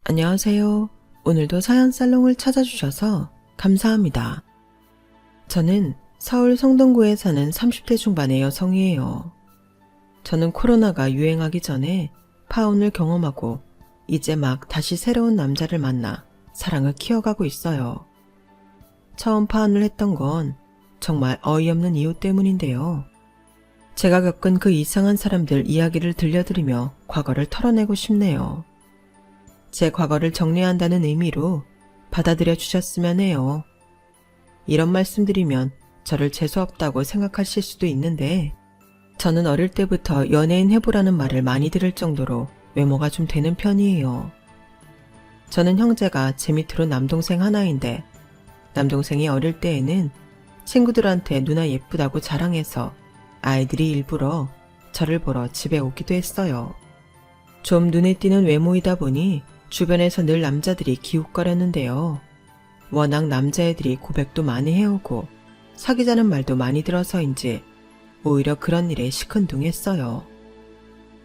안녕하세요. 오늘도 사연 살롱을 찾아주셔서 감사합니다. 저는 서울 성동구에 사는 30대 중반의 여성이에요. 저는 코로나가 유행하기 전에 파혼을 경험하고 이제 막 다시 새로운 남자를 만나 사랑을 키워가고 있어요. 처음 파혼을 했던 건 정말 어이없는 이유 때문인데요. 제가 겪은 그 이상한 사람들 이야기를 들려드리며 과거를 털어내고 싶네요. 제 과거를 정리한다는 의미로 받아들여 주셨으면 해요. 이런 말씀드리면 저를 재수없다고 생각하실 수도 있는데 저는 어릴 때부터 연예인 해보라는 말을 많이 들을 정도로 외모가 좀 되는 편이에요. 저는 형제가 제 밑으로 남동생 하나인데 남동생이 어릴 때에는 친구들한테 누나 예쁘다고 자랑해서 아이들이 일부러 저를 보러 집에 오기도 했어요. 좀 눈에 띄는 외모이다 보니 주변에서 늘 남자들이 기웃거렸는데요. 워낙 남자애들이 고백도 많이 해오고 사귀자는 말도 많이 들어서인지 오히려 그런 일에 시큰둥했어요.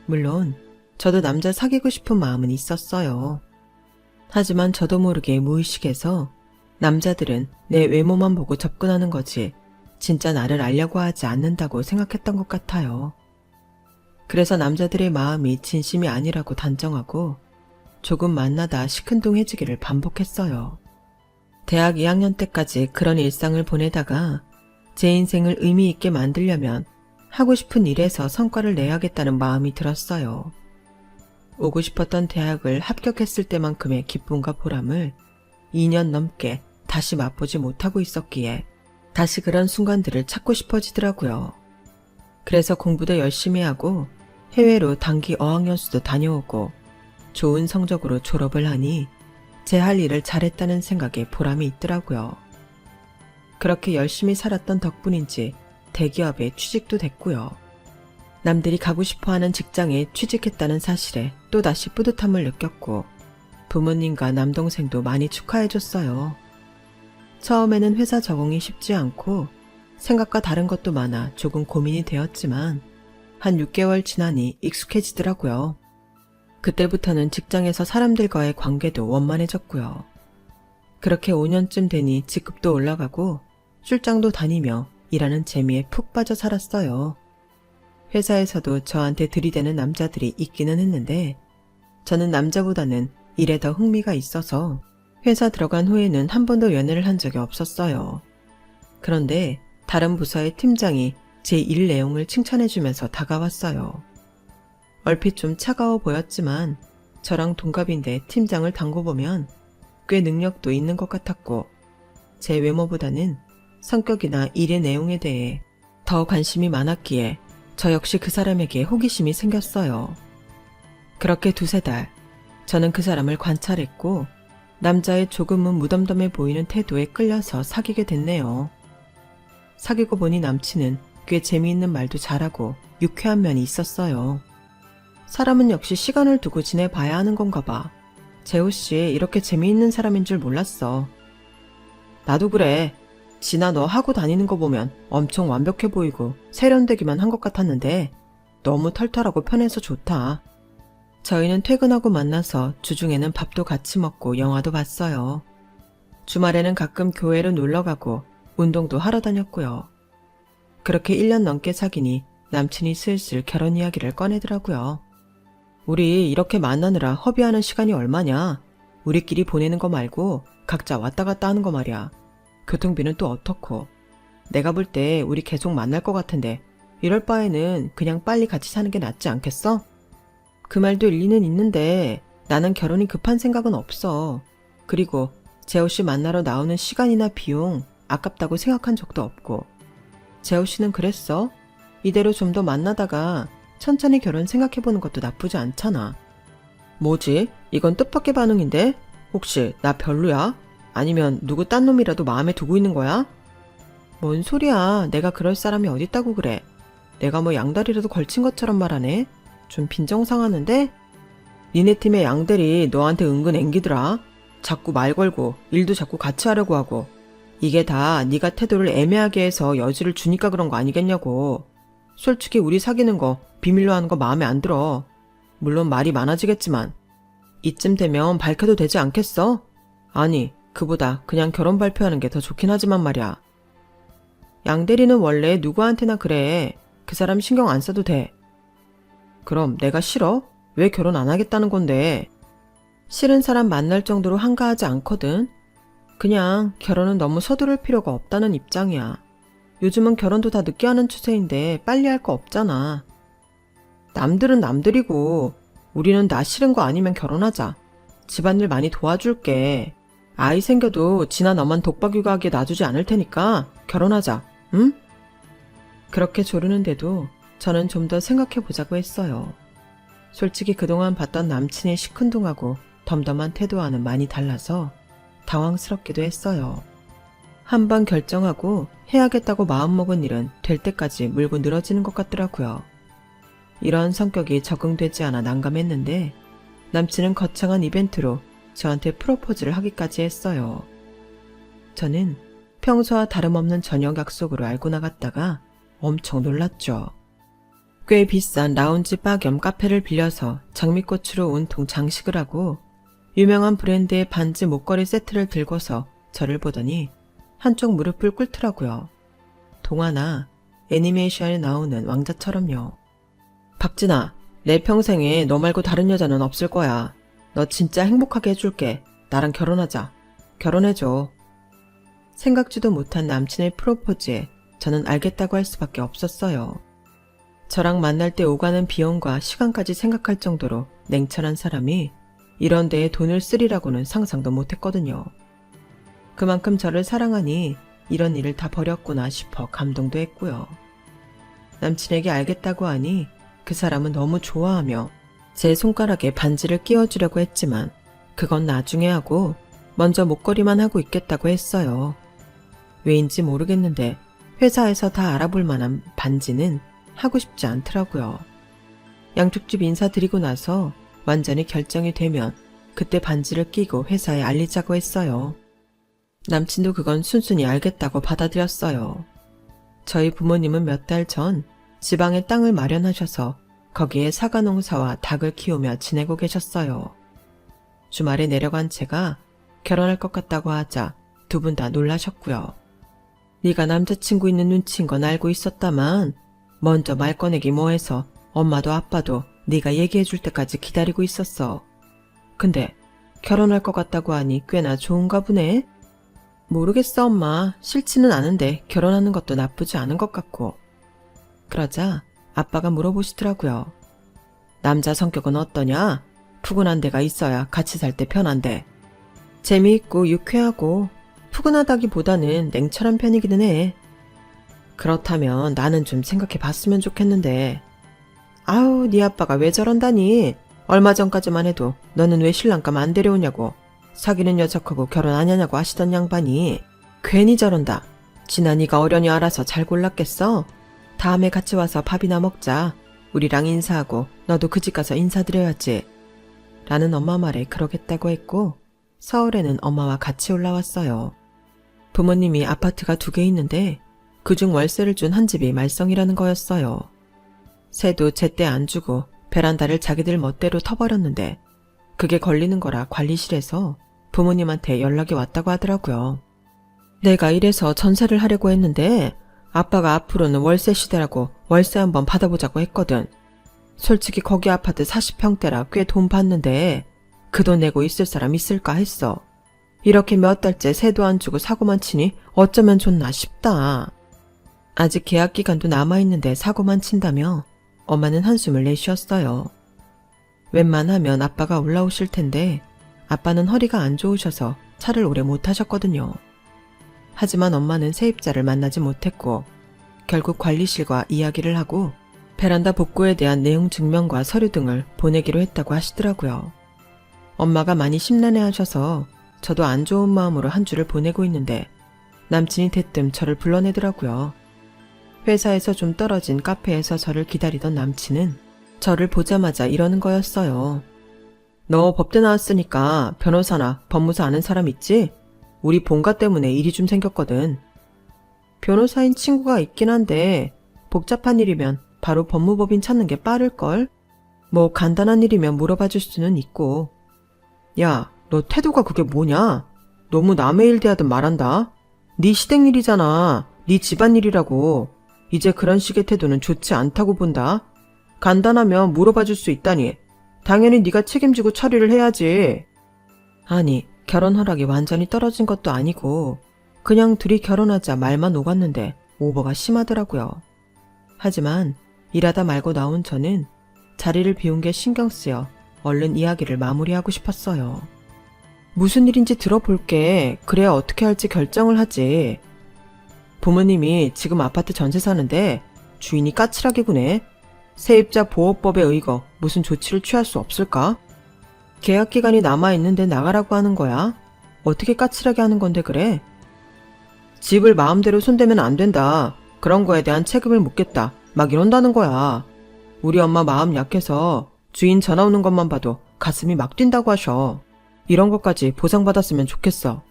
물론 저도 남자 사귀고 싶은 마음은 있었어요. 하지만 저도 모르게 무의식에서 남자들은 내 외모만 보고 접근하는 거지 진짜 나를 알려고 하지 않는다고 생각했던 것 같아요. 그래서 남자들의 마음이 진심이 아니라고 단정하고 조금 만나다 시큰둥해지기를 반복했어요. 대학 2학년 때까지 그런 일상을 보내다가 제 인생을 의미 있게 만들려면 하고 싶은 일에서 성과를 내야겠다는 마음이 들었어요. 오고 싶었던 대학을 합격했을 때만큼의 기쁨과 보람을 2년 넘게 다시 맛보지 못하고 있었기에 다시 그런 순간들을 찾고 싶어지더라고요. 그래서 공부도 열심히 하고 해외로 단기 어학연수도 다녀오고 좋은 성적으로 졸업을 하니 제 할 일을 잘했다는 생각에 보람이 있더라고요. 그렇게 열심히 살았던 덕분인지 대기업에 취직도 됐고요. 남들이 가고 싶어하는 직장에 취직했다는 사실에 또다시 뿌듯함을 느꼈고 부모님과 남동생도 많이 축하해줬어요. 처음에는 회사 적응이 쉽지 않고 생각과 다른 것도 많아 조금 고민이 되었지만 한 6개월 지나니 익숙해지더라고요. 그때부터는 직장에서 사람들과의 관계도 원만해졌고요. 그렇게 5년쯤 되니 직급도 올라가고 출장도 다니며 일하는 재미에 푹 빠져 살았어요. 회사에서도 저한테 들이대는 남자들이 있기는 했는데 저는 남자보다는 일에 더 흥미가 있어서 회사 들어간 후에는 한 번도 연애를 한 적이 없었어요. 그런데 다른 부서의 팀장이 제 일 내용을 칭찬해주면서 다가왔어요. 얼핏 좀 차가워 보였지만 저랑 동갑인데 팀장을 당고보면 꽤 능력도 있는 것 같았고 제 외모보다는 성격이나 일의 내용에 대해 더 관심이 많았기에 저 역시 그 사람에게 호기심이 생겼어요. 그렇게 2-3달 저는 그 사람을 관찰했고 남자의 조금은 무덤덤해 보이는 태도에 끌려서 사귀게 됐네요. 사귀고 보니 남친은 꽤 재미있는 말도 잘하고 유쾌한 면이 있었어요. 사람은 역시 시간을 두고 지내봐야 하는 건가 봐. 재호씨 이렇게 재미있는 사람인 줄 몰랐어. 나도 그래. 진아 너 하고 다니는 거 보면 엄청 완벽해 보이고 세련되기만 한 것 같았는데 너무 털털하고 편해서 좋다. 저희는 퇴근하고 만나서 주중에는 밥도 같이 먹고 영화도 봤어요. 주말에는 가끔 교회로 놀러가고 운동도 하러 다녔고요. 그렇게 1년 넘게 사귀니 남친이 슬슬 결혼 이야기를 꺼내더라고요. 우리 이렇게 만나느라 허비하는 시간이 얼마냐? 우리끼리 보내는 거 말고 각자 왔다 갔다 하는 거 말이야. 교통비는 또 어떻고. 내가 볼 때 우리 계속 만날 것 같은데 이럴 바에는 그냥 빨리 같이 사는 게 낫지 않겠어? 그 말도 일리는 있는데 나는 결혼이 급한 생각은 없어. 그리고 재호씨 만나러 나오는 시간이나 비용 아깝다고 생각한 적도 없고. 재호씨는 그랬어? 이대로 좀 더 만나다가 천천히 결혼 생각해보는 것도 나쁘지 않잖아. 뭐지? 이건 뜻밖의 반응인데? 혹시 나 별로야? 아니면 누구 딴 놈이라도 마음에 두고 있는 거야? 뭔 소리야. 내가 그럴 사람이 어딨다고 그래. 내가 뭐 양다리라도 걸친 것처럼 말하네. 좀 빈정상하는데? 니네 팀의 양대리 너한테 은근 앵기더라. 자꾸 말 걸고 일도 자꾸 같이 하려고 하고. 이게 다 네가 태도를 애매하게 해서 여지를 주니까 그런 거 아니겠냐고. 솔직히 우리 사귀는 거 비밀로 하는 거 마음에 안 들어. 물론 말이 많아지겠지만 이쯤 되면 밝혀도 되지 않겠어? 아니, 그보다 그냥 결혼 발표하는 게 더 좋긴 하지만 말이야. 양 대리는 원래 누구한테나 그래. 그 사람 신경 안 써도 돼. 그럼 내가 싫어? 왜 결혼 안 하겠다는 건데? 싫은 사람 만날 정도로 한가하지 않거든. 그냥 결혼은 너무 서두를 필요가 없다는 입장이야. 요즘은 결혼도 다 늦게 하는 추세인데 빨리 할 거 없잖아. 남들은 남들이고 우리는 나 싫은 거 아니면 결혼하자. 집안일 많이 도와줄게. 아이 생겨도 지나 너만 독박 육아하게 놔두지 않을 테니까 결혼하자. 응? 그렇게 조르는데도 저는 좀 더 생각해보자고 했어요. 솔직히 그동안 봤던 남친의 시큰둥하고 덤덤한 태도와는 많이 달라서 당황스럽기도 했어요. 한번 결정하고 해야겠다고 마음먹은 일은 될 때까지 물고 늘어지는 것 같더라고요. 이런 성격이 적응되지 않아 난감했는데 남친은 거창한 이벤트로 저한테 프로포즈를 하기까지 했어요. 저는 평소와 다름없는 저녁 약속으로 알고 나갔다가 엄청 놀랐죠. 꽤 비싼 라운지 바 겸 카페를 빌려서 장미꽃으로 온통 장식을 하고 유명한 브랜드의 반지 목걸이 세트를 들고서 저를 보더니 한쪽 무릎을 꿇더라고요. 동화나 애니메이션에 나오는 왕자처럼요. 박진아, 내 평생에 너 말고 다른 여자는 없을 거야. 너 진짜 행복하게 해줄게. 나랑 결혼하자. 결혼해줘. 생각지도 못한 남친의 프로포즈에 저는 알겠다고 할 수밖에 없었어요. 저랑 만날 때 오가는 비용과 시간까지 생각할 정도로 냉철한 사람이 이런 데에 돈을 쓰리라고는 상상도 못했거든요. 그만큼 저를 사랑하니 이런 일을 다 버렸구나 싶어 감동도 했고요. 남친에게 알겠다고 하니 그 사람은 너무 좋아하며 제 손가락에 반지를 끼워주려고 했지만 그건 나중에 하고 먼저 목걸이만 하고 있겠다고 했어요. 왜인지 모르겠는데 회사에서 다 알아볼 만한 반지는 하고 싶지 않더라고요. 양쪽 집 인사드리고 나서 완전히 결정이 되면 그때 반지를 끼고 회사에 알리자고 했어요. 남친도 그건 순순히 알겠다고 받아들였어요. 저희 부모님은 몇 달 전 지방에 땅을 마련하셔서 거기에 사과 농사와 닭을 키우며 지내고 계셨어요. 주말에 내려간 제가 결혼할 것 같다고 하자 두 분 다 놀라셨고요. 네가 남자친구 있는 눈치인 건 알고 있었다만 먼저 말 꺼내기 뭐해서 엄마도 아빠도 네가 얘기해 줄 때까지 기다리고 있었어. 근데 결혼할 것 같다고 하니 꽤나 좋은가 보네? 모르겠어 엄마. 싫지는 않은데 결혼하는 것도 나쁘지 않은 것 같고. 그러자 아빠가 물어보시더라고요. 남자 성격은 어떠냐? 푸근한 데가 있어야 같이 살 때 편한데. 재미있고 유쾌하고 푸근하다기보다는 냉철한 편이기는 해. 그렇다면 나는 좀 생각해 봤으면 좋겠는데. 아우, 네 아빠가 왜 저런다니. 얼마 전까지만 해도 너는 왜 신랑감 안 데려오냐고, 사귀는 녀석하고 결혼 안 하냐고 하시던 양반이 괜히 저런다. 지나 네가 어련히 알아서 잘 골랐겠어? 다음에 같이 와서 밥이나 먹자. 우리랑 인사하고 너도 그 집 가서 인사드려야지. 라는 엄마 말에 그러겠다고 했고 서울에는 엄마와 같이 올라왔어요. 부모님이 아파트가 2개 있는데 그중 월세를 준 한 집이 말썽이라는 거였어요. 새도 제때 안 주고 베란다를 자기들 멋대로 터버렸는데 그게 걸리는 거라 관리실에서 부모님한테 연락이 왔다고 하더라고요. 내가 이래서 전세를 하려고 했는데 아빠가 앞으로는 월세 시대라고 월세 한번 받아보자고 했거든. 솔직히 거기 아파트 40평대라 꽤 돈 받는데 그 돈 내고 있을 사람 있을까 했어. 이렇게 몇 달째 세도 안 주고 사고만 치니 어쩌면 좋나 싶다. 아직 계약 기간도 남아있는데 사고만 친다며 엄마는 한숨을 내쉬었어요. 웬만하면 아빠가 올라오실 텐데 아빠는 허리가 안 좋으셔서 차를 오래 못 타셨거든요. 하지만 엄마는 세입자를 만나지 못했고 결국 관리실과 이야기를 하고 베란다 복구에 대한 내용 증명과 서류 등을 보내기로 했다고 하시더라고요. 엄마가 많이 심란해하셔서 저도 안 좋은 마음으로 한 주를 보내고 있는데 남친이 대뜸 저를 불러내더라고요. 회사에서 좀 떨어진 카페에서 저를 기다리던 남친은 저를 보자마자 이러는 거였어요. 너 법대 나왔으니까 변호사나 법무사 아는 사람 있지? 우리 본가 때문에 일이 좀 생겼거든. 변호사인 친구가 있긴 한데 복잡한 일이면 바로 법무법인 찾는 게 빠를걸? 뭐 간단한 일이면 물어봐 줄 수는 있고. 야, 너 태도가 그게 뭐냐? 너무 남의 일 대하듯 말한다. 네 시댁일이잖아. 네 집안일이라고. 이제 그런 식의 태도는 좋지 않다고 본다. 간단하면 물어봐 줄 수 있다니. 당연히 네가 책임지고 처리를 해야지. 아니, 결혼 허락이 완전히 떨어진 것도 아니고 그냥 둘이 결혼하자 말만 오갔는데 오버가 심하더라고요. 하지만 일하다 말고 나온 저는 자리를 비운 게 신경 쓰여 얼른 이야기를 마무리하고 싶었어요. 무슨 일인지 들어볼게. 그래야 어떻게 할지 결정을 하지. 부모님이 지금 아파트 전세 사는데 주인이 까칠하게 구네. 세입자 보호법에 의거 무슨 조치를 취할 수 없을까? 계약 기간이 남아있는데 나가라고 하는 거야. 어떻게 까칠하게 하는 건데 그래? 집을 마음대로 손대면 안 된다. 그런 거에 대한 책임을 묻겠다. 막 이런다는 거야. 우리 엄마 마음 약해서 주인 전화 오는 것만 봐도 가슴이 막 뛴다고 하셔. 이런 것까지 보상받았으면 좋겠어.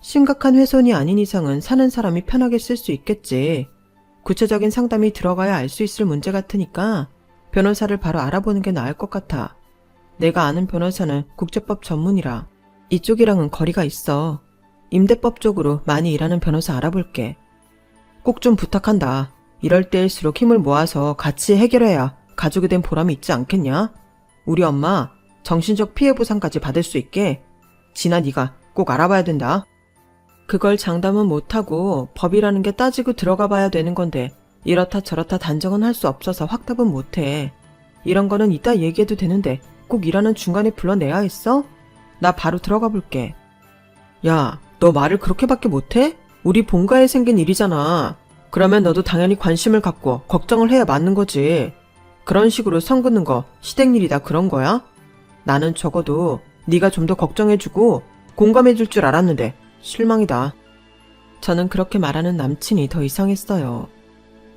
심각한 훼손이 아닌 이상은 사는 사람이 편하게 쓸 수 있겠지. 구체적인 상담이 들어가야 알 수 있을 문제 같으니까 변호사를 바로 알아보는 게 나을 것 같아. 내가 아는 변호사는 국제법 전문이라 이쪽이랑은 거리가 있어. 임대법 쪽으로 많이 일하는 변호사 알아볼게. 꼭 좀 부탁한다. 이럴 때일수록 힘을 모아서 같이 해결해야 가족이 된 보람이 있지 않겠냐? 우리 엄마 정신적 피해 보상까지 받을 수 있게 진아 네가 꼭 알아봐야 된다. 그걸 장담은 못하고 법이라는 게 따지고 들어가 봐야 되는 건데 이렇다 저렇다 단정은 할 수 없어서 확답은 못해. 이런 거는 이따 얘기해도 되는데 꼭 일하는 중간에 불러내야 했어? 나 바로 들어가 볼게. 야, 너 말을 그렇게밖에 못해? 우리 본가에 생긴 일이잖아. 그러면 너도 당연히 관심을 갖고 걱정을 해야 맞는 거지. 그런 식으로 선 긋는 거 시댁 일이다 그런 거야? 나는 적어도 네가 좀 더 걱정해주고 공감해줄 줄 알았는데 실망이다. 저는 그렇게 말하는 남친이 더 이상했어요.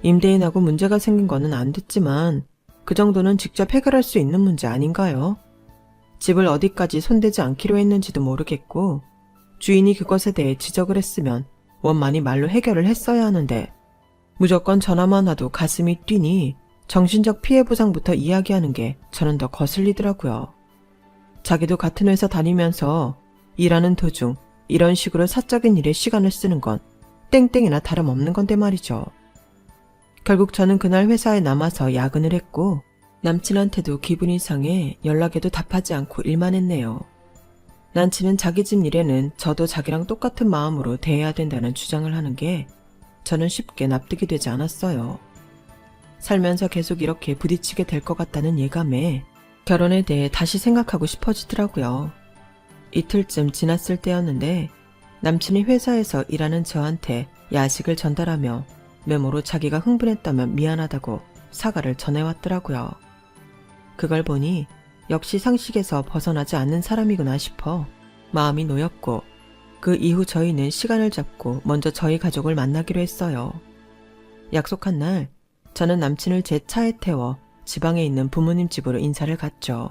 임대인하고 문제가 생긴 거는 안 됐지만 그 정도는 직접 해결할 수 있는 문제 아닌가요? 집을 어디까지 손대지 않기로 했는지도 모르겠고 주인이 그것에 대해 지적을 했으면 원만히 말로 해결을 했어야 하는데 무조건 전화만 와도 가슴이 뛰니 정신적 피해 보상부터 이야기하는 게 저는 더 거슬리더라고요. 자기도 같은 회사 다니면서 일하는 도중 이런 식으로 사적인 일에 시간을 쓰는 건 땡땡이나 다름없는 건데 말이죠. 결국 저는 그날 회사에 남아서 야근을 했고 남친한테도 기분이 상해 연락에도 답하지 않고 일만 했네요. 남친은 자기 집 일에는 저도 자기랑 똑같은 마음으로 대해야 된다는 주장을 하는 게 저는 쉽게 납득이 되지 않았어요. 살면서 계속 이렇게 부딪히게 될 것 같다는 예감에 결혼에 대해 다시 생각하고 싶어지더라고요. 이틀쯤 지났을 때였는데 남친이 회사에서 일하는 저한테 야식을 전달하며 메모로 자기가 흥분했다면 미안하다고 사과를 전해왔더라고요. 그걸 보니 역시 상식에서 벗어나지 않는 사람이구나 싶어 마음이 놓였고 그 이후 저희는 시간을 잡고 먼저 저희 가족을 만나기로 했어요. 약속한 날 저는 남친을 제 차에 태워 지방에 있는 부모님 집으로 인사를 갔죠.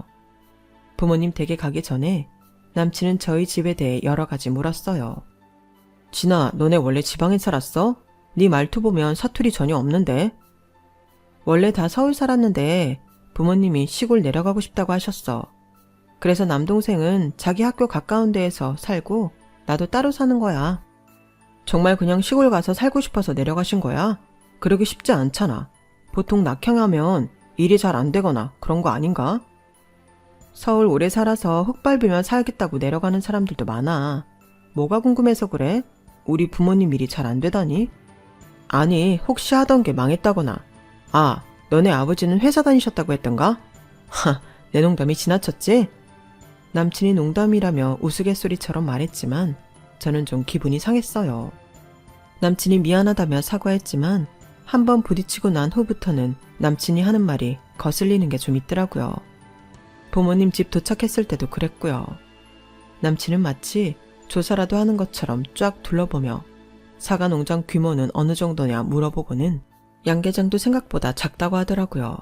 부모님 댁에 가기 전에 남친은 저희 집에 대해 여러 가지 물었어요. 진아, 너네 원래 지방에 살았어? 네 말투 보면 사투리 전혀 없는데? 원래 다 서울 살았는데 부모님이 시골 내려가고 싶다고 하셨어. 그래서 남동생은 자기 학교 가까운 데에서 살고 나도 따로 사는 거야. 정말 그냥 시골 가서 살고 싶어서 내려가신 거야? 그러기 쉽지 않잖아. 보통 낙향하면 일이 잘 안 되거나 그런 거 아닌가? 서울 오래 살아서 흙밟으며 살겠다고 내려가는 사람들도 많아. 뭐가 궁금해서 그래? 우리 부모님 일이 잘 안 되다니? 아니, 혹시 하던 게 망했다거나. 아, 너네 아버지는 회사 다니셨다고 했던가? 하, 내 농담이 지나쳤지? 남친이 농담이라며 우스갯소리처럼 말했지만 저는 좀 기분이 상했어요. 남친이 미안하다며 사과했지만 한번 부딪히고 난 후부터는 남친이 하는 말이 거슬리는 게 좀 있더라고요. 부모님 집 도착했을 때도 그랬고요. 남친은 마치 조사라도 하는 것처럼 쫙 둘러보며 사과 농장 규모는 어느 정도냐 물어보고는 양계장도 생각보다 작다고 하더라고요.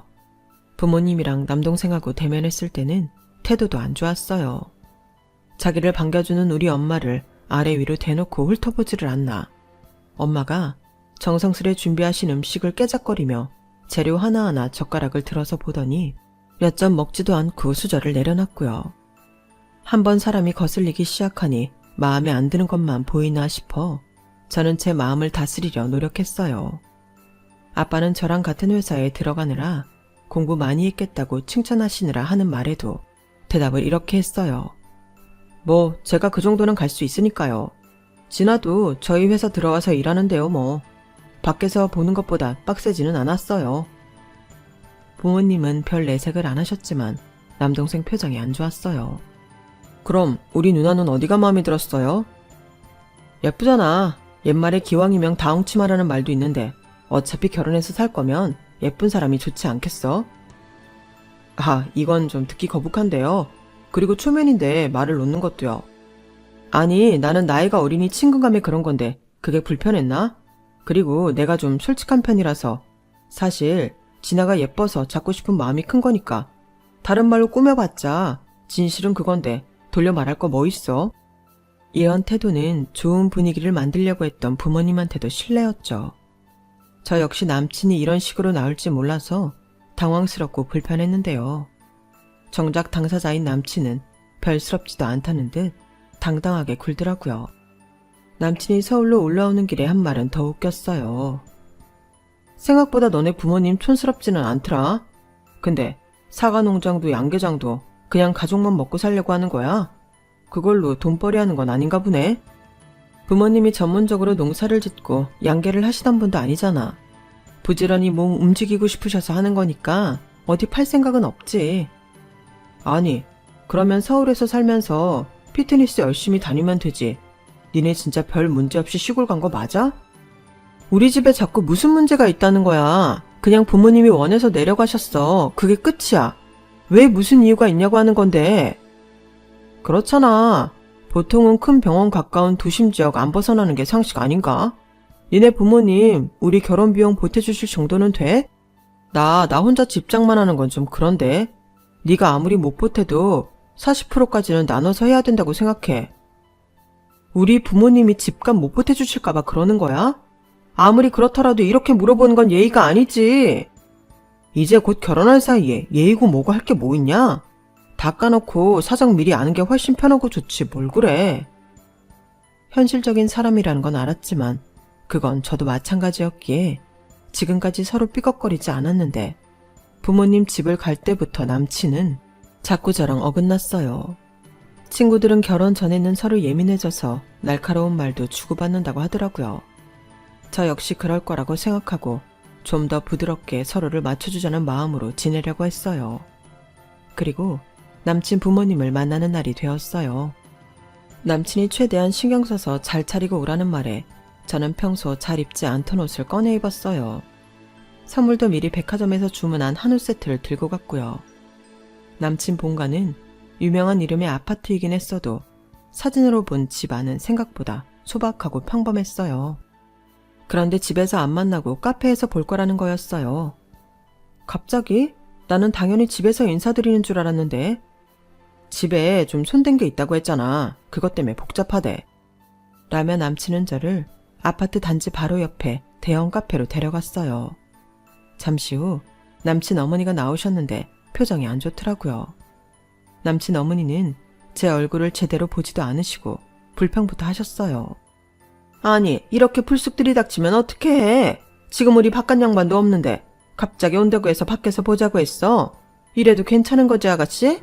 부모님이랑 남동생하고 대면했을 때는 태도도 안 좋았어요. 자기를 반겨주는 우리 엄마를 아래 위로 대놓고 훑어보지를 않나. 엄마가 정성스레 준비하신 음식을 깨작거리며 재료 하나하나 젓가락을 들어서 보더니 몇 점 먹지도 않고 수저를 내려놨고요. 한번 사람이 거슬리기 시작하니 마음에 안 드는 것만 보이나 싶어 저는 제 마음을 다스리려 노력했어요. 아빠는 저랑 같은 회사에 들어가느라 공부 많이 했겠다고 칭찬하시느라 하는 말에도 대답을 이렇게 했어요. 뭐 제가 그 정도는 갈 수 있으니까요. 진아도 저희 회사 들어와서 일하는데요 뭐. 밖에서 보는 것보다 빡세지는 않았어요. 부모님은 별 내색을 안 하셨지만 남동생 표정이 안 좋았어요. 그럼 우리 누나는 어디가 마음에 들었어요? 예쁘잖아. 옛말에 기왕이면 다홍치마라는 말도 있는데 어차피 결혼해서 살 거면 예쁜 사람이 좋지 않겠어? 아, 이건 좀 듣기 거북한데요. 그리고 초면인데 말을 놓는 것도요. 아니, 나는 나이가 어리니 친근감에 그런 건데 그게 불편했나? 그리고 내가 좀 솔직한 편이라서 사실 진아가 예뻐서 잡고 싶은 마음이 큰 거니까 다른 말로 꾸며봤자 진실은 그건데 돌려 말할 거 뭐 있어? 이런 태도는 좋은 분위기를 만들려고 했던 부모님한테도 실례였죠. 저 역시 남친이 이런 식으로 나올지 몰라서 당황스럽고 불편했는데요. 정작 당사자인 남친은 별스럽지도 않다는 듯 당당하게 굴더라고요. 남친이 서울로 올라오는 길에 한 말은 더 웃겼어요. 생각보다 너네 부모님 촌스럽지는 않더라. 근데 사과 농장도 양계장도 그냥 가족만 먹고 살려고 하는 거야? 그걸로 돈벌이 하는 건 아닌가 보네. 부모님이 전문적으로 농사를 짓고 양계를 하시던 분도 아니잖아. 부지런히 몸 움직이고 싶으셔서 하는 거니까 어디 팔 생각은 없지. 아니, 그러면 서울에서 살면서 피트니스 열심히 다니면 되지. 니네 진짜 별 문제 없이 시골 간 거 맞아? 우리 집에 자꾸 무슨 문제가 있다는 거야. 그냥 부모님이 원해서 내려가셨어. 그게 끝이야. 왜 무슨 이유가 있냐고 하는 건데. 그렇잖아. 보통은 큰 병원 가까운 도심 지역 안 벗어나는 게 상식 아닌가? 니네 부모님 우리 결혼 비용 보태주실 정도는 돼? 나 혼자 집장만 하는 건 좀 그런데. 네가 아무리 못 보태도 40%까지는 나눠서 해야 된다고 생각해. 우리 부모님이 집값 못 보태주실까봐 그러는 거야? 아무리 그렇더라도 이렇게 물어보는 건 예의가 아니지. 이제 곧 결혼할 사이에 예의고 뭐고 할 게 뭐 있냐? 다 까놓고 사정 미리 아는 게 훨씬 편하고 좋지 뭘 그래. 현실적인 사람이라는 건 알았지만 그건 저도 마찬가지였기에 지금까지 서로 삐걱거리지 않았는데 부모님 집을 갈 때부터 남친은 자꾸 저랑 어긋났어요. 친구들은 결혼 전에는 서로 예민해져서 날카로운 말도 주고받는다고 하더라고요. 저 역시 그럴 거라고 생각하고 좀 더 부드럽게 서로를 맞춰주자는 마음으로 지내려고 했어요. 그리고 남친 부모님을 만나는 날이 되었어요. 남친이 최대한 신경 써서 잘 차리고 오라는 말에 저는 평소 잘 입지 않던 옷을 꺼내 입었어요. 선물도 미리 백화점에서 주문한 한우 세트를 들고 갔고요. 남친 본가는 유명한 이름의 아파트이긴 했어도 사진으로 본 집 안은 생각보다 소박하고 평범했어요. 그런데 집에서 안 만나고 카페에서 볼 거라는 거였어요. 갑자기? 나는 당연히 집에서 인사드리는 줄 알았는데. 집에 좀 손댄 게 있다고 했잖아. 그것 때문에 복잡하대. 라며 남친은 저를 아파트 단지 바로 옆에 대형 카페로 데려갔어요. 잠시 후 남친 어머니가 나오셨는데 표정이 안 좋더라고요. 남친 어머니는 제 얼굴을 제대로 보지도 않으시고 불평부터 하셨어요. 아니, 이렇게 불쑥 들이닥치면 어떡해. 지금 우리 바깥 양반도 없는데 갑자기 온다고 해서 밖에서 보자고 했어. 이래도 괜찮은 거지 아가씨?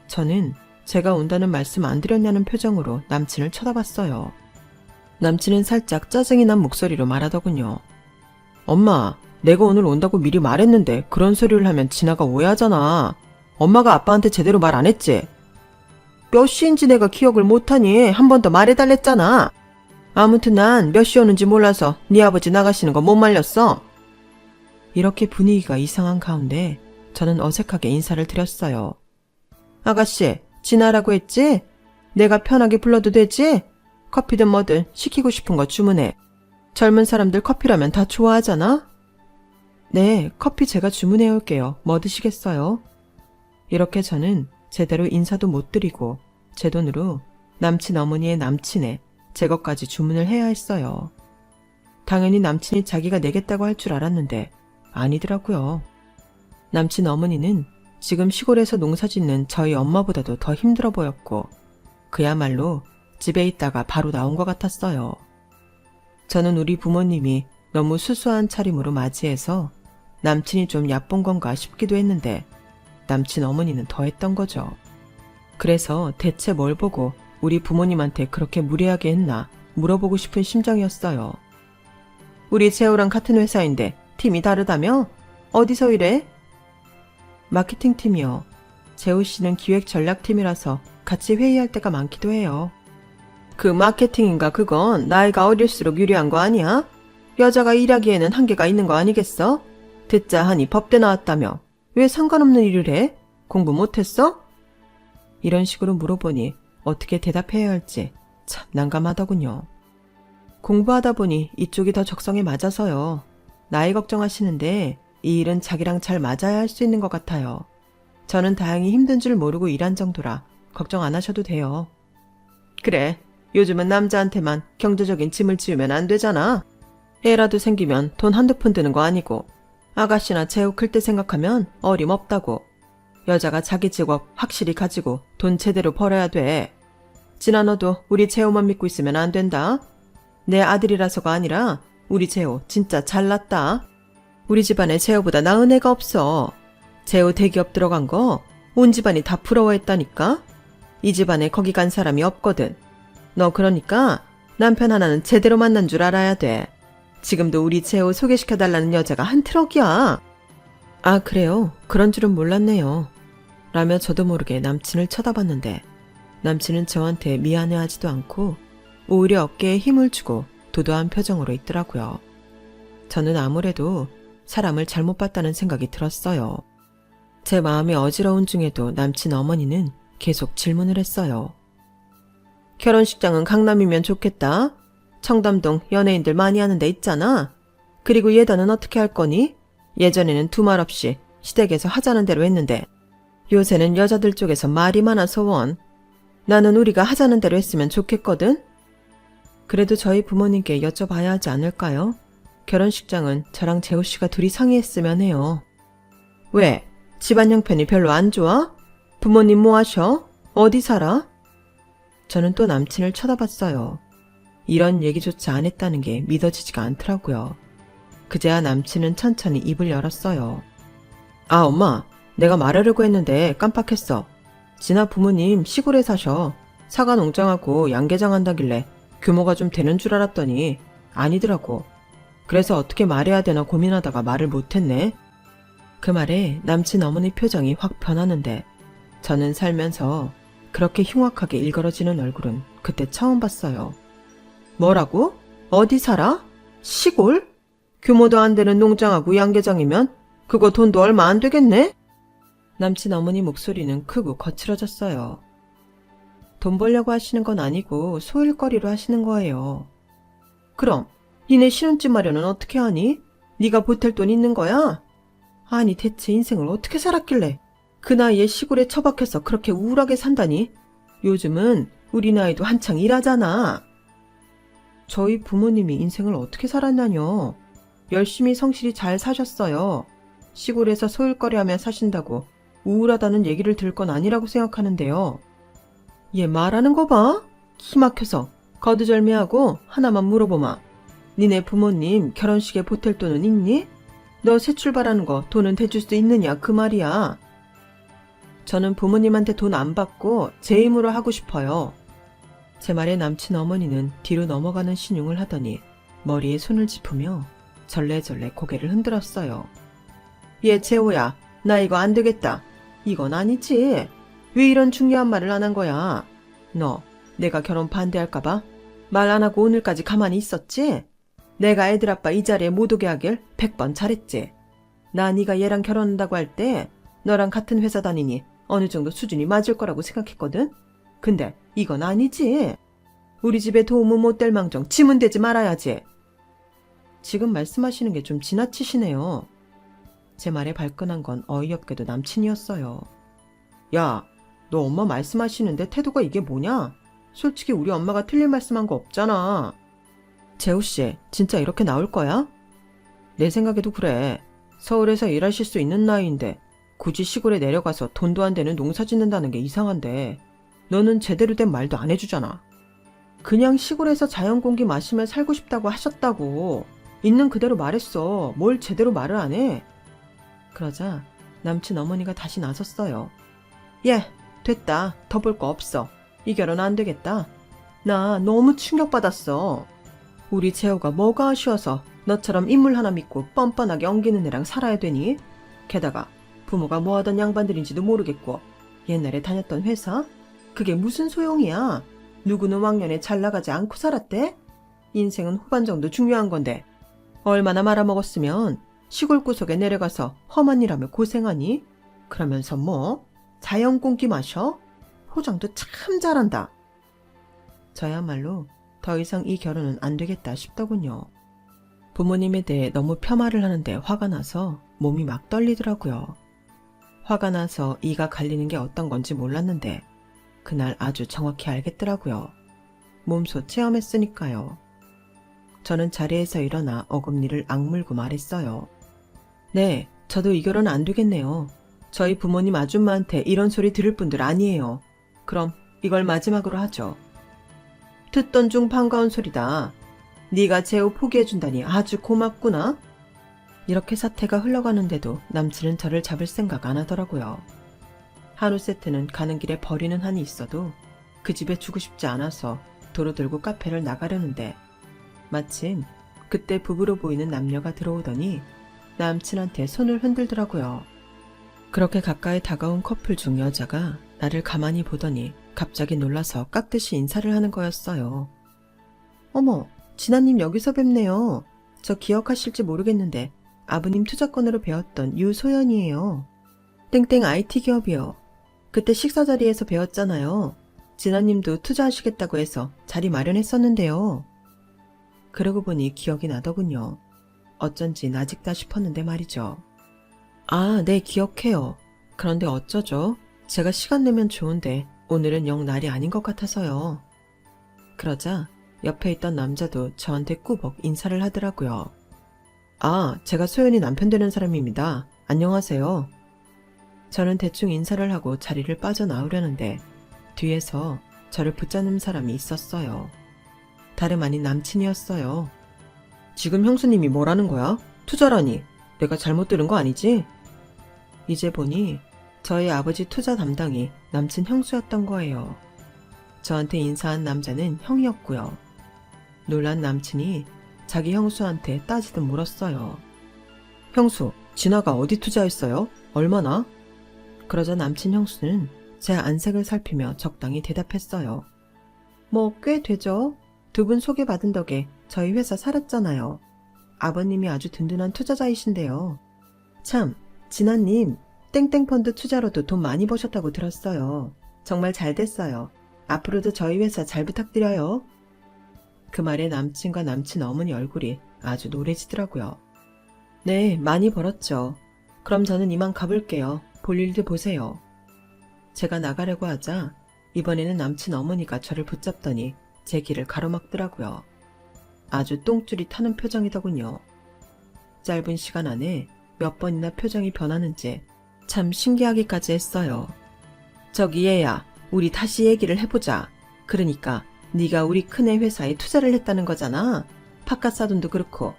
저는 제가 온다는 말씀 안 드렸냐는 표정으로 남친을 쳐다봤어요. 남친은 살짝 짜증이 난 목소리로 말하더군요. 엄마, 내가 오늘 온다고 미리 말했는데 그런 소리를 하면 진아가 오해하잖아. 엄마가 아빠한테 제대로 말 안 했지? 몇 시인지 내가 기억을 못하니 한 번 더 말해달랬잖아. 아무튼 난 몇 시 오는지 몰라서 네 아버지 나가시는 거 못 말렸어. 이렇게 분위기가 이상한 가운데 저는 어색하게 인사를 드렸어요. 아가씨, 진아라고 했지? 내가 편하게 불러도 되지? 커피든 뭐든 시키고 싶은 거 주문해. 젊은 사람들 커피라면 다 좋아하잖아? 네, 커피 제가 주문해 올게요. 뭐 드시겠어요? 이렇게 저는 제대로 인사도 못 드리고 제 돈으로 남친 어머니의 남친의 제 것까지 주문을 해야 했어요. 당연히 남친이 자기가 내겠다고 할 줄 알았는데 아니더라고요. 남친 어머니는 지금 시골에서 농사 짓는 저희 엄마보다도 더 힘들어 보였고 그야말로 집에 있다가 바로 나온 것 같았어요. 저는 우리 부모님이 너무 수수한 차림으로 맞이해서 남친이 좀 얕본 건가 싶기도 했는데 남친 어머니는 더 했던 거죠. 그래서 대체 뭘 보고 우리 부모님한테 그렇게 무례하게 했나 물어보고 싶은 심정이었어요. 우리 재호랑 같은 회사인데 팀이 다르다며? 어디서 일해? 마케팅팀이요. 재호 씨는 기획전략팀이라서 같이 회의할 때가 많기도 해요. 그 마케팅인가 그건 나이가 어릴수록 유리한 거 아니야? 여자가 일하기에는 한계가 있는 거 아니겠어? 듣자 하니 법대 나왔다며 왜 상관없는 일을 해? 공부 못했어? 이런 식으로 물어보니 어떻게 대답해야 할지 참 난감하더군요. 공부하다 보니 이쪽이 더 적성에 맞아서요. 나이 걱정하시는데 이 일은 자기랑 잘 맞아야 할 수 있는 것 같아요. 저는 다행히 힘든 줄 모르고 일한 정도라 걱정 안 하셔도 돼요. 그래, 요즘은 남자한테만 경제적인 짐을 지우면 안 되잖아. 애라도 생기면 돈 한두 푼 드는 거 아니고 아가씨나 재우 클 때 생각하면 어림없다고. 여자가 자기 직업 확실히 가지고 돈 제대로 벌어야 돼. 진아 너도 우리 재호만 믿고 있으면 안 된다. 내 아들이라서가 아니라 우리 재호 진짜 잘났다. 우리 집안에 재호보다 나은 애가 없어. 재호 대기업 들어간 거 온 집안이 다 부러워했다니까. 이 집안에 거기 간 사람이 없거든. 너 그러니까 남편 하나는 제대로 만난 줄 알아야 돼. 지금도 우리 재호 소개시켜달라는 여자가 한 트럭이야. 아 그래요? 그런 줄은 몰랐네요. 라며 저도 모르게 남친을 쳐다봤는데 남친은 저한테 미안해하지도 않고 오히려 어깨에 힘을 주고 도도한 표정으로 있더라고요. 저는 아무래도 사람을 잘못 봤다는 생각이 들었어요. 제 마음이 어지러운 중에도 남친 어머니는 계속 질문을 했어요. 결혼식장은 강남이면 좋겠다. 청담동 연예인들 많이 하는 데 있잖아. 그리고 예단은 어떻게 할 거니? 예전에는 두말 없이 시댁에서 하자는 대로 했는데 요새는 여자들 쪽에서 말이 많아서 원. 나는 우리가 하자는 대로 했으면 좋겠거든. 그래도 저희 부모님께 여쭤봐야 하지 않을까요? 결혼식장은 저랑 재호 씨가 둘이 상의했으면 해요. 왜? 집안 형편이 별로 안 좋아? 부모님 뭐 하셔? 어디 살아? 저는 또 남친을 쳐다봤어요. 이런 얘기조차 안 했다는 게 믿어지지가 않더라고요. 그제야 남친은 천천히 입을 열었어요. 아 엄마, 내가 말하려고 했는데 깜빡했어. 진아 부모님 시골에 사셔. 사과 농장하고 양계장 한다길래 규모가 좀 되는 줄 알았더니 아니더라고. 그래서 어떻게 말해야 되나 고민하다가 말을 못했네. 그 말에 남친 어머니 표정이 확 변하는데 저는 살면서 그렇게 흉악하게 일그러지는 얼굴은 그때 처음 봤어요. 뭐라고? 어디 살아? 시골? 규모도 안 되는 농장하고 양계장이면 그거 돈도 얼마 안 되겠네? 남친 어머니 목소리는 크고 거칠어졌어요. 돈 벌려고 하시는 건 아니고 소일거리로 하시는 거예요. 그럼 니네 신혼집 마련은 어떻게 하니? 네가 보탤 돈 있는 거야? 아니 대체 인생을 어떻게 살았길래 그 나이에 시골에 처박혀서 그렇게 우울하게 산다니? 요즘은 우리 나이도 한창 일하잖아. 저희 부모님이 인생을 어떻게 살았냐뇨. 열심히 성실히 잘 사셨어요. 시골에서 소일거리하며 사신다고 우울하다는 얘기를 들을 건 아니라고 생각하는데요. 얘 말하는 거 봐. 키 막혀서 거두절미하고 하나만 물어보마. 니네 부모님 결혼식에 보탤 돈은 있니? 너 새 출발하는 거 돈은 대줄 수 있느냐 그 말이야. 저는 부모님한테 돈 안 받고 제 힘으로 하고 싶어요. 제 말에 남친 어머니는 뒤로 넘어가는 신용을 하더니 머리에 손을 짚으며 절레절레 고개를 흔들었어요. 얘 재호야, 나 이거 안 되겠다. 이건 아니지. 왜 이런 중요한 말을 안 한 거야? 너 내가 결혼 반대할까봐 말 안 하고 오늘까지 가만히 있었지? 내가 애들 아빠 이 자리에 못 오게 하길 100번 잘했지. 나 네가 얘랑 결혼한다고 할 때 너랑 같은 회사 다니니 어느 정도 수준이 맞을 거라고 생각했거든? 근데 이건 아니지. 우리 집에 도움은 못 될 망정 짐은 되지 말아야지. 지금 말씀하시는 게 좀 지나치시네요. 제 말에 발끈한 건 어이없게도 남친이었어요. 야, 너 엄마 말씀하시는데 태도가 이게 뭐냐? 솔직히 우리 엄마가 틀린 말씀한 거 없잖아. 재호씨, 진짜 이렇게 나올 거야? 내 생각에도 그래. 서울에서 일하실 수 있는 나이인데 굳이 시골에 내려가서 돈도 안 되는 농사 짓는다는 게 이상한데 너는 제대로 된 말도 안 해주잖아. 그냥 시골에서 자연 공기 마시며 살고 싶다고 하셨다고. 있는 그대로 말했어. 뭘 제대로 말을 안 해? 그러자 남친 어머니가 다시 나섰어요. 예, 됐다. 더 볼 거 없어. 이 결혼 안 되겠다. 나 너무 충격받았어. 우리 재호가 뭐가 아쉬워서 너처럼 인물 하나 믿고 뻔뻔하게 엉기는 애랑 살아야 되니? 게다가 부모가 뭐 하던 양반들인지도 모르겠고 옛날에 다녔던 회사? 그게 무슨 소용이야? 누구는 왕년에 잘 나가지 않고 살았대? 인생은 후반 정도 중요한 건데 얼마나 말아먹었으면 시골 구석에 내려가서 험한 일하며 고생하니? 그러면서 뭐? 자연 공기 마셔? 포장도 참 잘한다. 저야말로 더 이상 이 결혼은 안 되겠다 싶더군요. 부모님에 대해 너무 폄하를 하는데 화가 나서 몸이 막 떨리더라고요. 화가 나서 이가 갈리는 게 어떤 건지 몰랐는데 그날 아주 정확히 알겠더라고요. 몸소 체험했으니까요. 저는 자리에서 일어나 어금니를 악물고 말했어요. 네, 저도 이 결혼 안 되겠네요. 저희 부모님 아줌마한테 이런 소리 들을 분들 아니에요. 그럼 이걸 마지막으로 하죠. 듣던 중 반가운 소리다. 네가 재호 포기해준다니 아주 고맙구나. 이렇게 사태가 흘러가는데도 남친은 저를 잡을 생각 안 하더라고요. 한우 세트는 가는 길에 버리는 한이 있어도 그 집에 주고 싶지 않아서 도로 들고 카페를 나가려는데 마침 그때 부부로 보이는 남녀가 들어오더니 남친한테 손을 흔들더라고요. 그렇게 가까이 다가온 커플 중 여자가 나를 가만히 보더니 갑자기 놀라서 깍듯이 인사를 하는 거였어요. 어머, 진아님 여기서 뵙네요. 저 기억하실지 모르겠는데 아버님 투자권으로 배웠던 유소연이에요. 땡땡 IT 기업이요. 그때 식사 자리에서 배웠잖아요. 진아님도 투자하시겠다고 해서 자리 마련했었는데요. 그러고 보니 기억이 나더군요. 어쩐지 낯익다 싶었는데 말이죠. 아, 네, 기억해요. 그런데 어쩌죠? 제가 시간 내면 좋은데 오늘은 영 날이 아닌 것 같아서요. 그러자 옆에 있던 남자도 저한테 꾸벅 인사를 하더라고요. 아, 제가 소연이 남편 되는 사람입니다. 안녕하세요. 저는 대충 인사를 하고 자리를 빠져나오려는데 뒤에서 저를 붙잡는 사람이 있었어요. 다름 아닌 남친이었어요. 지금 형수님이 뭐라는 거야? 투자라니. 내가 잘못 들은 거 아니지? 이제 보니 저희 아버지 투자 담당이 남친 형수였던 거예요. 저한테 인사한 남자는 형이었고요. 놀란 남친이 자기 형수한테 따지듯 물었어요. 형수, 진아가 어디 투자했어요? 얼마나? 그러자 남친 형수는 제 안색을 살피며 적당히 대답했어요. 뭐 꽤 되죠. 두 분 소개받은 덕에 저희 회사 살았잖아요. 아버님이 아주 든든한 투자자이신데요. 참, 진아님, 땡땡펀드 투자로도 돈 많이 버셨다고 들었어요. 정말 잘 됐어요. 앞으로도 저희 회사 잘 부탁드려요. 그 말에 남친과 남친 어머니 얼굴이 아주 노래지더라고요. 네, 많이 벌었죠. 그럼 저는 이만 가볼게요. 볼 일도 보세요. 제가 나가려고 하자 이번에는 남친 어머니가 저를 붙잡더니 제 길을 가로막더라고요. 아주 똥줄이 타는 표정이더군요. 짧은 시간 안에 몇 번이나 표정이 변하는지 참 신기하기까지 했어요. 저기 얘야, 우리 다시 얘기를 해보자. 그러니까 네가 우리 큰애 회사에 투자를 했다는 거잖아. 바깥 사돈도 그렇고.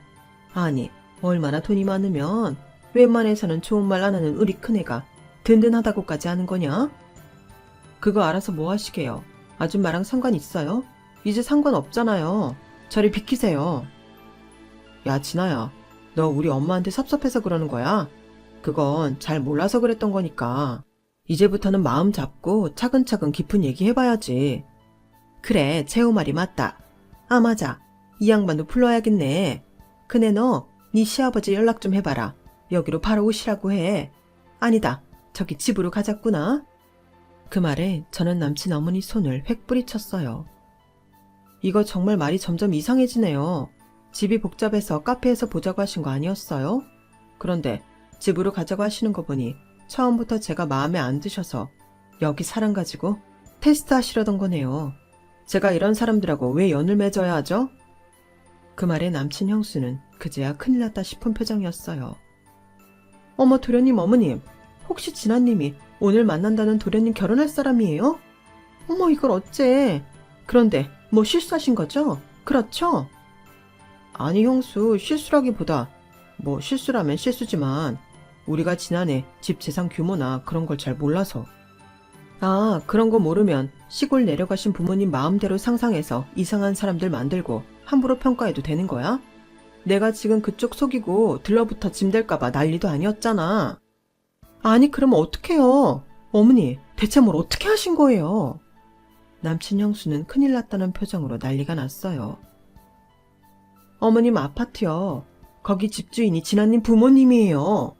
아니, 얼마나 돈이 많으면 웬만해서는 좋은 말 안 하는 우리 큰애가 든든하다고까지 하는 거냐? 그거 알아서 뭐 하시게요? 아줌마랑 상관 있어요? 이제 상관없잖아요. 저리 비키세요. 야, 진아야, 너 우리 엄마한테 섭섭해서 그러는 거야? 그건 잘 몰라서 그랬던 거니까. 이제부터는 마음 잡고 차근차근 깊은 얘기 해봐야지. 그래, 재호 말이 맞다. 아, 맞아. 이 양반도 불러야겠네. 그네 너, 네 시아버지 연락 좀 해봐라. 여기로 바로 오시라고 해. 아니다, 저기 집으로 가자꾸나. 그 말에 저는 남친 어머니 손을 획 뿌리쳤어요. 이거 정말 말이 점점 이상해지네요. 집이 복잡해서 카페에서 보자고 하신 거 아니었어요? 그런데 집으로 가자고 하시는 거 보니 처음부터 제가 마음에 안 드셔서 여기 사람 가지고 테스트 하시려던 거네요. 제가 이런 사람들하고 왜 연을 맺어야 하죠? 그 말에 남친 형수는 그제야 큰일 났다 싶은 표정이었어요. 어머, 도련님 어머님, 혹시 진아님이 오늘 만난다는 도련님 결혼할 사람이에요? 어머, 이걸 어째. 그런데 뭐 실수하신 거죠? 그렇죠? 아니, 형수, 실수라기보다 뭐 실수라면 실수지만 우리가 지난해 집 재산 규모나 그런 걸 잘 몰라서. 아, 그런 거 모르면 시골 내려가신 부모님 마음대로 상상해서 이상한 사람들 만들고 함부로 평가해도 되는 거야? 내가 지금 그쪽 속이고 들러붙어 짐될까봐 난리도 아니었잖아. 아니, 그러면 어떡해요? 어머니, 대체 뭘 어떻게 하신 거예요? 남친 형수는 큰일 났다는 표정으로 난리가 났어요. 어머님 아파트요. 거기 집주인이 진아님 부모님이에요.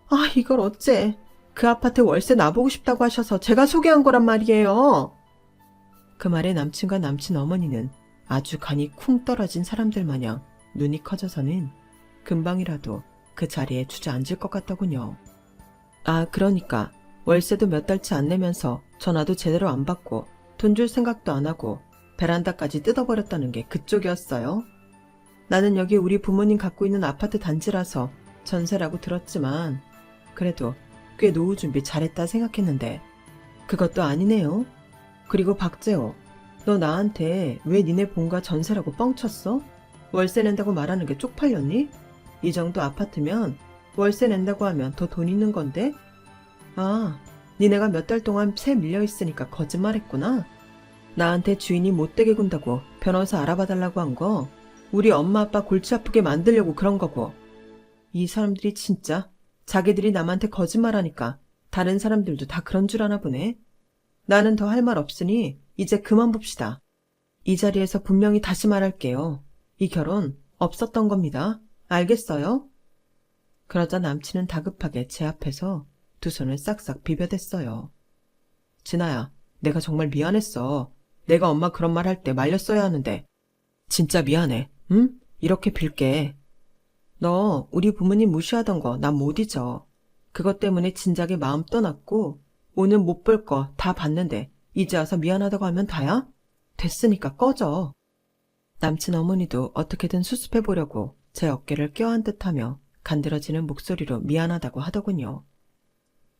아, 이걸 어째. 그 아파트 월세 나보고 싶다고 하셔서 제가 소개한 거란 말이에요. 그 말에 남친과 남친 어머니는 아주 간이 쿵 떨어진 사람들 마냥 눈이 커져서는 금방이라도 그 자리에 주저앉을 것 같더군요. 아, 그러니까 월세도 몇 달치 안 내면서 전화도 제대로 안 받고 돈 줄 생각도 안 하고 베란다까지 뜯어버렸다는 게 그쪽이었어요. 나는 여기 우리 부모님 갖고 있는 아파트 단지라서 전세라고 들었지만 그래도 꽤 노후 준비 잘했다 생각했는데 그것도 아니네요. 그리고 박재호, 너 나한테 왜 니네 본가 전세라고 뻥쳤어? 월세 낸다고 말하는 게 쪽팔렸니? 이 정도 아파트면 월세 낸다고 하면 더 돈 있는 건데? 아, 니네가 몇 달 동안 세 밀려있으니까 거짓말했구나. 나한테 주인이 못되게 군다고 변호사 알아봐달라고 한 거 우리 엄마 아빠 골치 아프게 만들려고 그런 거고. 이 사람들이 진짜 자기들이 남한테 거짓말하니까 다른 사람들도 다 그런 줄 아나 보네. 나는 더 할 말 없으니 이제 그만 봅시다. 이 자리에서 분명히 다시 말할게요. 이 결혼 없었던 겁니다. 알겠어요? 그러자 남친은 다급하게 제 앞에서 두 손을 싹싹 비벼댔어요. 진아야, 내가 정말 미안했어. 내가 엄마 그런 말 할 때 말렸어야 하는데. 진짜 미안해. 응? 이렇게 빌게. 너 우리 부모님 무시하던 거 난 못 잊어. 그것 때문에 진작에 마음 떠났고 오늘 못 볼 거 다 봤는데 이제 와서 미안하다고 하면 다야? 됐으니까 꺼져. 남친 어머니도 어떻게든 수습해보려고 제 어깨를 껴안 듯하며 간드러지는 목소리로 미안하다고 하더군요.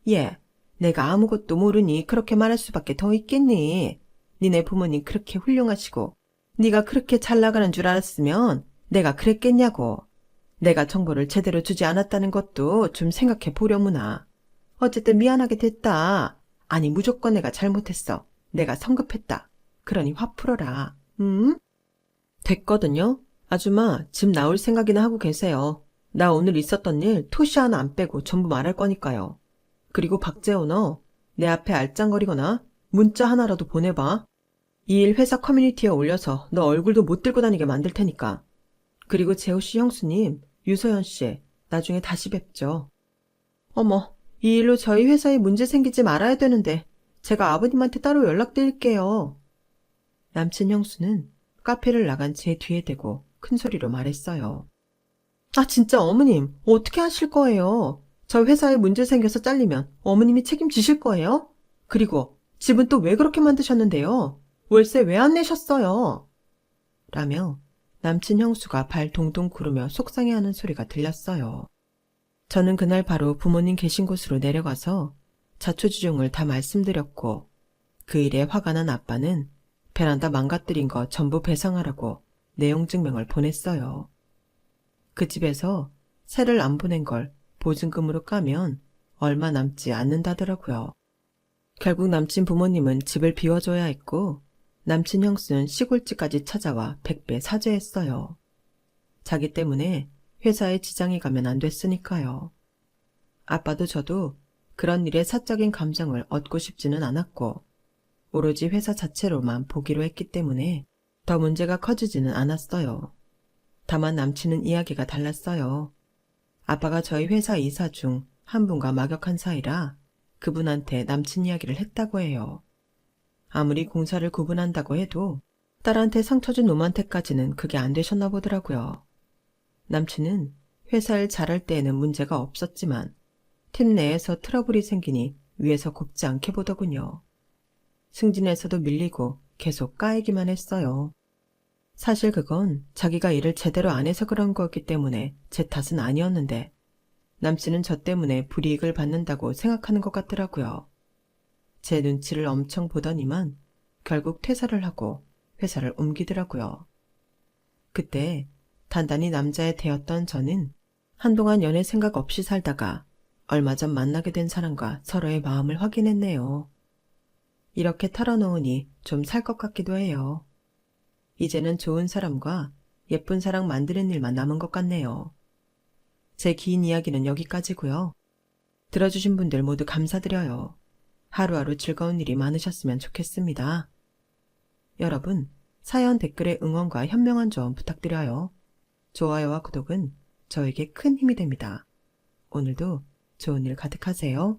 얘, 내가 아무것도 모르니 그렇게 말할 수밖에 더 있겠니? 니네 부모님 그렇게 훌륭하시고 네가 그렇게 잘 나가는 줄 알았으면 내가 그랬겠냐고. 내가 정보를 제대로 주지 않았다는 것도 좀 생각해 보려무나. 어쨌든 미안하게 됐다. 아니, 무조건 내가 잘못했어. 내가 성급했다. 그러니 화 풀어라. 응? 됐거든요. 아줌마, 집 나올 생각이나 하고 계세요. 나 오늘 있었던 일 토시 하나 안 빼고 전부 말할 거니까요. 그리고 박재호, 너 내 앞에 알짱거리거나 문자 하나라도 보내봐. 이 일 회사 커뮤니티에 올려서 너 얼굴도 못 들고 다니게 만들 테니까. 그리고 재호씨 형수님, 유소연씨, 나중에 다시 뵙죠. 어머, 이 일로 저희 회사에 문제 생기지 말아야 되는데 제가 아버님한테 따로 연락드릴게요. 남친 형수는 카페를 나간 제 뒤에 대고 큰 소리로 말했어요. 아, 진짜 어머님, 어떻게 하실 거예요? 저 회사에 문제 생겨서 잘리면 어머님이 책임지실 거예요? 그리고 집은 또 왜 그렇게 만드셨는데요? 월세 왜 안 내셨어요? 라며 남친 형수가 발 동동 구르며 속상해하는 소리가 들렸어요. 저는 그날 바로 부모님 계신 곳으로 내려가서 자초지종을 다 말씀드렸고 그 일에 화가 난 아빠는 베란다 망가뜨린 거 전부 배상하라고 내용 증명을 보냈어요. 그 집에서 세를 안 보낸 걸 보증금으로 까면 얼마 남지 않는다더라고요. 결국 남친 부모님은 집을 비워줘야 했고 남친 형수는 시골집까지 찾아와 100배 사죄했어요. 자기 때문에 회사에 지장이 가면 안 됐으니까요. 아빠도 저도 그런 일에 사적인 감정을 얻고 싶지는 않았고 오로지 회사 자체로만 보기로 했기 때문에 더 문제가 커지지는 않았어요. 다만 남친은 이야기가 달랐어요. 아빠가 저희 회사 이사 중 한 분과 막역한 사이라 그분한테 남친 이야기를 했다고 해요. 아무리 공사를 구분한다고 해도 딸한테 상처 준 놈한테까지는 그게 안 되셨나 보더라고요. 남친은 회사를 잘할 때에는 문제가 없었지만 팀 내에서 트러블이 생기니 위에서 곱지 않게 보더군요. 승진에서도 밀리고 계속 까이기만 했어요. 사실 그건 자기가 일을 제대로 안 해서 그런 거였기 때문에 제 탓은 아니었는데 남씨는 저 때문에 불이익을 받는다고 생각하는 것 같더라고요. 제 눈치를 엄청 보더니만 결국 퇴사를 하고 회사를 옮기더라고요. 그때 단단히 남자에 대었던 저는 한동안 연애 생각 없이 살다가 얼마 전 만나게 된 사람과 서로의 마음을 확인했네요. 이렇게 털어놓으니 좀 살 것 같기도 해요. 이제는 좋은 사람과 예쁜 사랑 만드는 일만 남은 것 같네요. 제 긴 이야기는 여기까지고요. 들어주신 분들 모두 감사드려요. 하루하루 즐거운 일이 많으셨으면 좋겠습니다. 여러분, 사연 댓글에 응원과 현명한 조언 부탁드려요. 좋아요와 구독은 저에게 큰 힘이 됩니다. 오늘도 좋은 일 가득하세요.